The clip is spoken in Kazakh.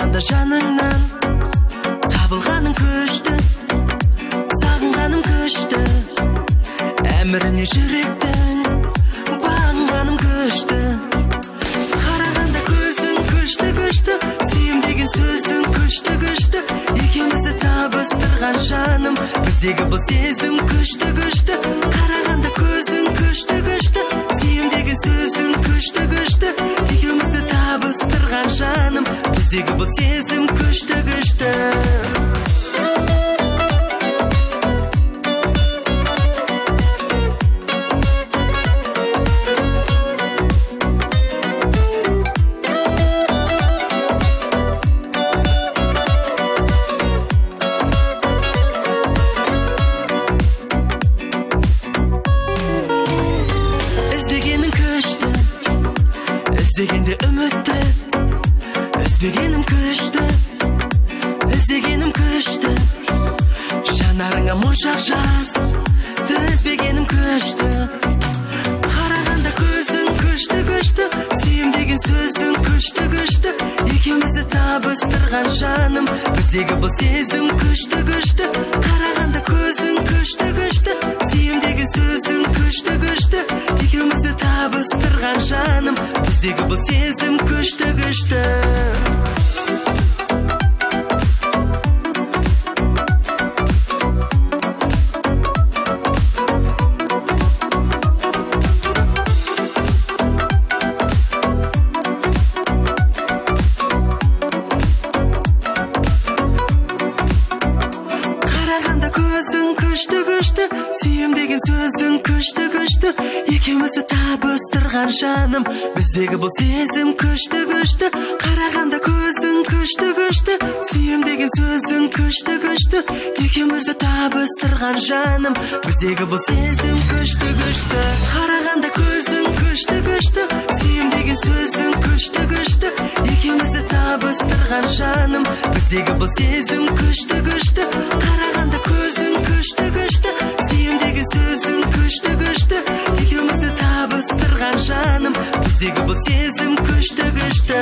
қарағанда жаныңнан табылғаның күшті, сағынғаным күшті, әміріне жүректің бағынғаным күшті. Қарағанда көзің күшті күшті, сүйем деген сөзің күшті күшті, екеумізді табыстырған жаным, біздегі бұл сезім күшті күшті. Қарағанда көзің күшті күшті, сүйем деген сөзің күшті күшті, екеумізді табыстырған жаным, біздегі бұл сезім күшті күшті. Іздегенде үмітті, үзбегенім күшті, іздегенім күшті, жанарыңа моншақ жаз, тізбегенім күшті. Қарағанда көзің күшті күшті, сүйем деген сөзің күшті күшті, екеумізді табыстырған жаным, біздегі бұл сезім күшті күшті. Қарағанда көзің күшті күшті, сүйем деген сөзің күшті күшті, екеумізді табыстырған жаным, біздегі бұл сезім күшті күшті. Қарағанда көзің күшті күшті, сүйем деген сөзің күшті күшті, екеумізді табыстырған жаным, біздегі бұл сезім күшті күшті. Қарағанда көзің күшті күшті, сүйем деген сөзің күшті күшті, екеумізді табыстырған жаным, біздегі бұл сезім күшті күшті. Қарағанда көзің күшті күшті, сүйем деген сөзің күшті күшті, екеумізді табыстырған жаным, біздегі бұл сезім күшті күшті. Қарағанда көзің күшті күшті, сүйем деген сөзің күшті күшті, екеумізді табыстырған жаным, біздегі бұл сезім күшті күшті.